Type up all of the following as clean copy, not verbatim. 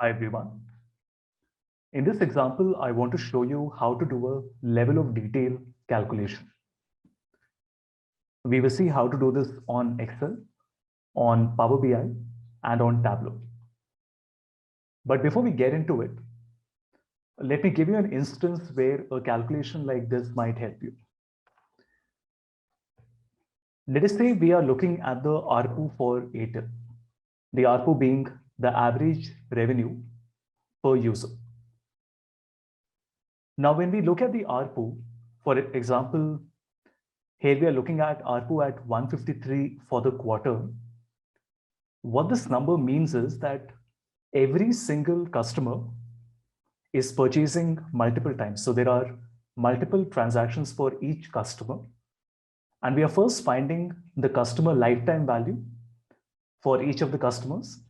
Hi everyone. In this example, I want to show you how to do a level of detail calculation. We will see how to do this on Excel, on Power BI, and on Tableau. But before we get into it, let me give you an instance where a calculation like this might help you. Let us say we are looking at the ARPU for Airtel, the ARPU being the average revenue per user. Now, when we look at the ARPU, for example, here we are looking at ARPU at 153 for the quarter. What this number means is that every single customer is purchasing multiple times. So there are multiple transactions for each customer. And we are first finding the customer lifetime value for each of the customers,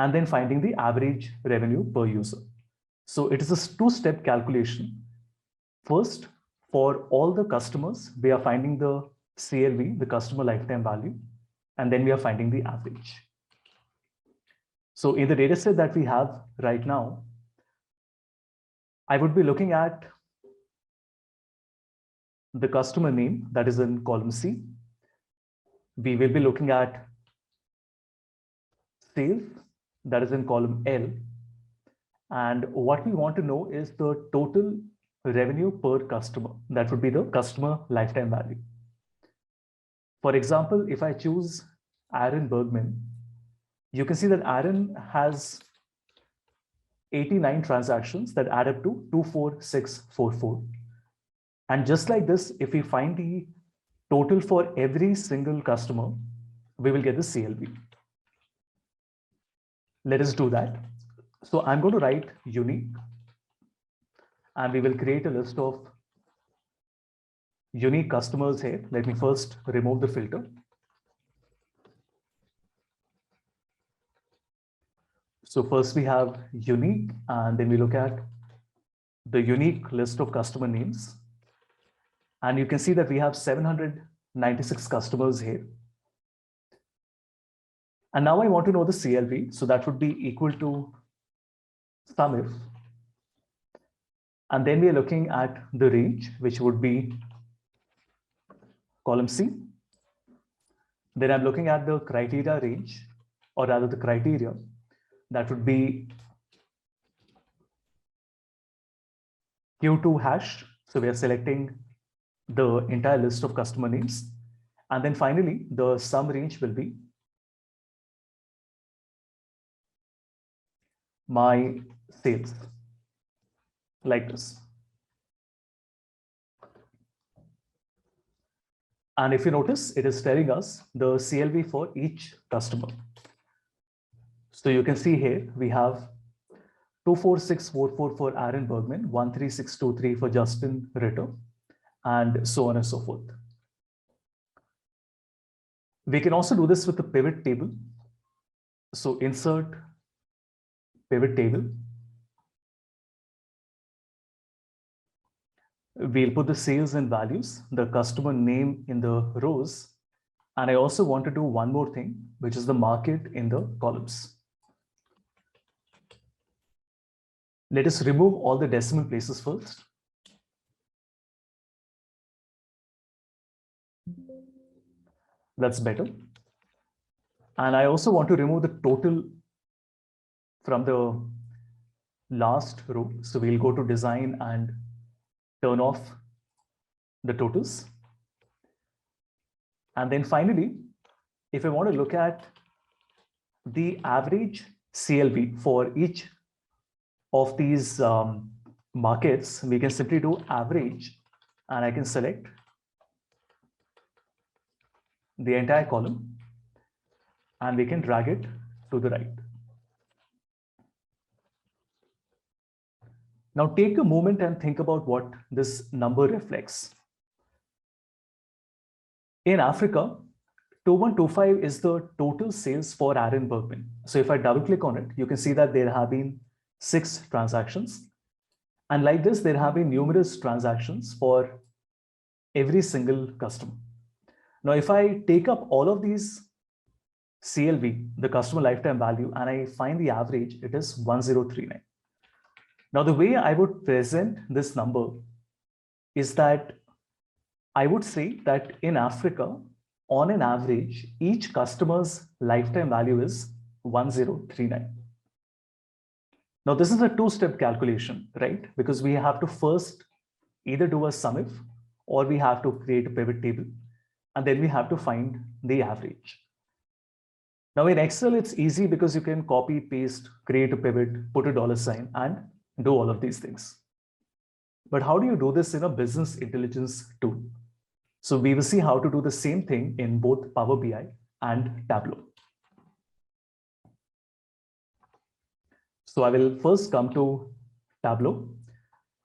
and then finding the average revenue per user. So it is a two-step calculation. First, for all the customers, we are finding the CLV, the customer lifetime value, and then we are finding the average. So in the data set that we have right now, I would be looking at the customer name that is in column C. We will be looking at sales that is in column L. And what we want to know is the total revenue per customer. That would be the customer lifetime value. For example, if I choose Aaron Bergman, you can see that Aaron has 89 transactions that add up to 24644. And just like this, if we find the total for every single customer, we will get the CLV. Let us do that. So I'm going to write unique, and we will create a list of unique customers here. Let me first remove the filter. So first we have unique, and then we look at the unique list of customer names. And you can see that we have 796 customers here. And now I want to know the CLV. So that would be equal to SUMIF. And then we are looking at the range, which would be column C. Then I'm looking at the criteria range, or rather the criteria. That would be Q2 hash. So we are selecting the entire list of customer names. And then finally, the sum range will be my sales, like this. And if you notice, it is telling us the CLV for each customer. So you can see here, we have 24644 for Aaron Bergman, 13623 for Justin Ritter, and so on and so forth. We can also do this with the pivot table. So insert pivot table. We'll put the sales and values, the customer name in the rows. And I also want to do one more thing, which is the market in the columns. Let us remove all the decimal places first. That's better. And I also want to remove the total from the last row. So we'll go to design and turn off the totals. And then finally, if I want to look at the average CLV for each of these markets, we can simply do average, and I can select the entire column, and we can drag it to the right. Now take a moment and think about what this number reflects. In Africa, 2125 is the total sales for Aaron Bergman. So if I double click on it, you can see that there have been 6 transactions. And like this, there have been numerous transactions for every single customer. Now, if I take up all of these CLV, the customer lifetime value, and I find the average, it is 1039. Now, the way I would present this number is that I would say that in Africa, on an average, each customer's lifetime value is 1039. Now, this is a two-step calculation, right? Because we have to first either do a SUMIF or we have to create a pivot table, and then we have to find the average. Now in Excel, it's easy because you can copy, paste, create a pivot, put a dollar sign, and do all of these things. But how do you do this in a business intelligence tool? So we will see how to do the same thing in both Power BI and Tableau. So I will first come to Tableau.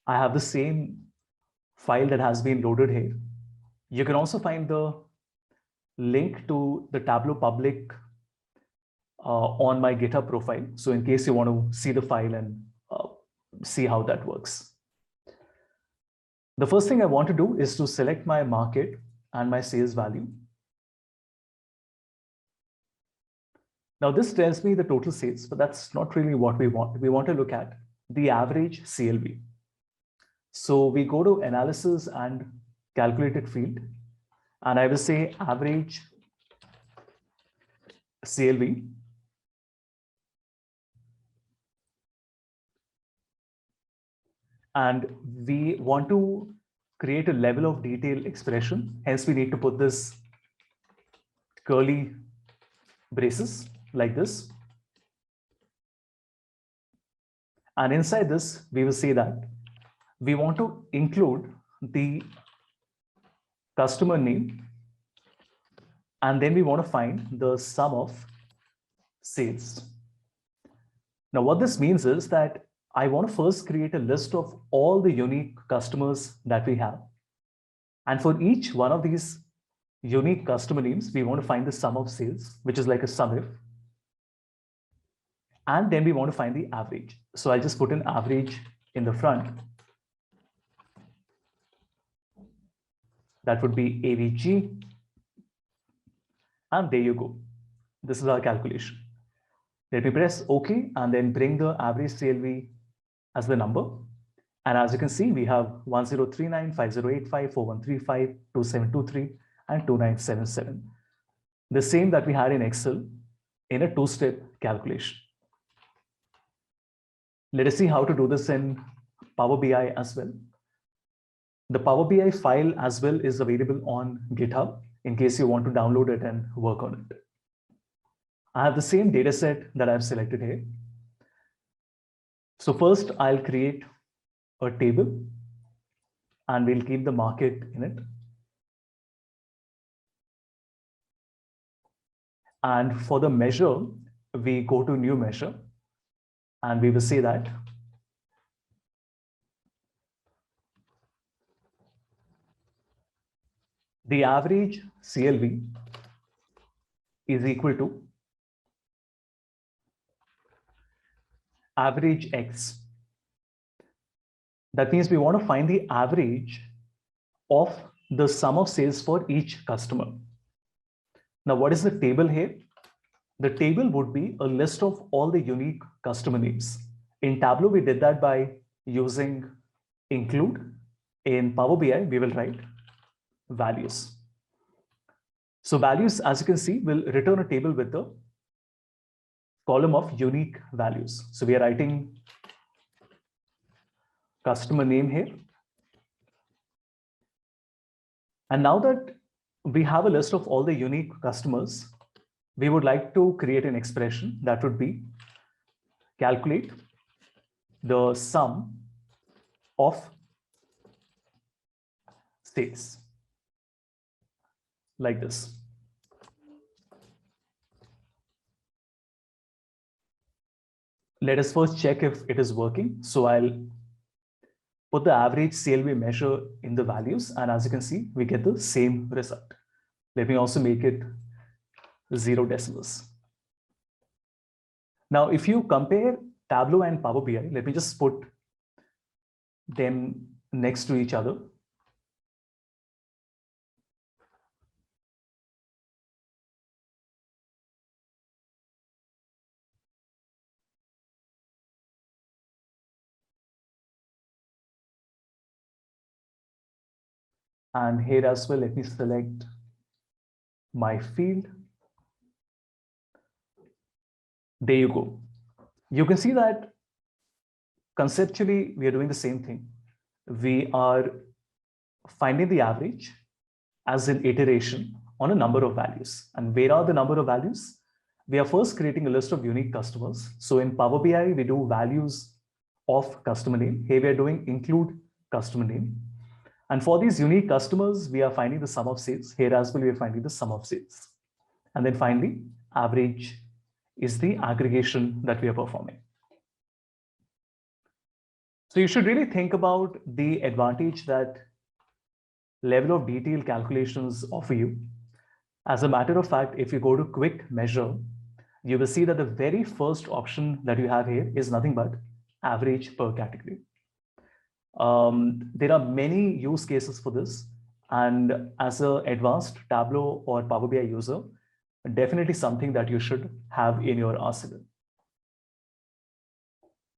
I have the same file that has been loaded here. You can also find the link to the Tableau public on my GitHub profile. So in case you want to see the file and see how that works. The first thing I want to do is to select my market and my sales value. Now this tells me the total sales, but that's not really what we want. We want to look at the average CLV. So we go to analysis and calculated field, and I will say average CLV. And we want to create a level of detail expression. Hence, we need to put this curly braces like this. And inside this, we will say that we want to include the customer name, and then we want to find the sum of sales. Now, what this means is that I want to first create a list of all the unique customers that we have. And for each one of these unique customer names, we want to find the sum of sales, which is like a SUMIF. And then we want to find the average. So I'll just put an average in the front. That would be AVG. And there you go. This is our calculation. Let me press OK and then bring the average CLV as the number. And as you can see, we have 1039, 5085, 4135, 2723, and 2977. The same that we had in Excel in a two-step calculation. Let us see how to do this in Power BI as well. The Power BI file as well is available on GitHub in case you want to download it and work on it. I have the same data set that I've selected here. So first I'll create a table and we'll keep the market in it. And for the measure, we go to new measure and we will say that the average CLV is equal to average X. That means we want to find the average of the sum of sales for each customer. Now, what is the table here? The table would be a list of all the unique customer names. In Tableau, we did that by using include. In Power BI, we will write values. So values, as you can see, will return a table with the column of unique values. So we are writing customer name here. And now that we have a list of all the unique customers, we would like to create an expression that would be calculate the sum of sales like this. Let us first check if it is working. So I'll put the average CLV measure in the values, and as you can see, we get the same result. Let me also make it 0 decimals. Now, if you compare Tableau and Power BI, let me just put them next to each other. And here as well, let me select my field. There you go. You can see that conceptually, we are doing the same thing. We are finding the average as an iteration on a number of values. And where are the number of values? We are first creating a list of unique customers. So in Power BI, we do values of customer name. Here we are doing include customer name. And for these unique customers, we are finding the sum of sales. Here as well, we are finding the sum of sales. And then finally, average is the aggregation that we are performing. So you should really think about the advantage that level of detail calculations offer you. As a matter of fact, if you go to quick measure, you will see that the very first option that you have here is nothing but average per category. There are many use cases for this. And as an advanced Tableau or Power BI user, definitely something that you should have in your arsenal.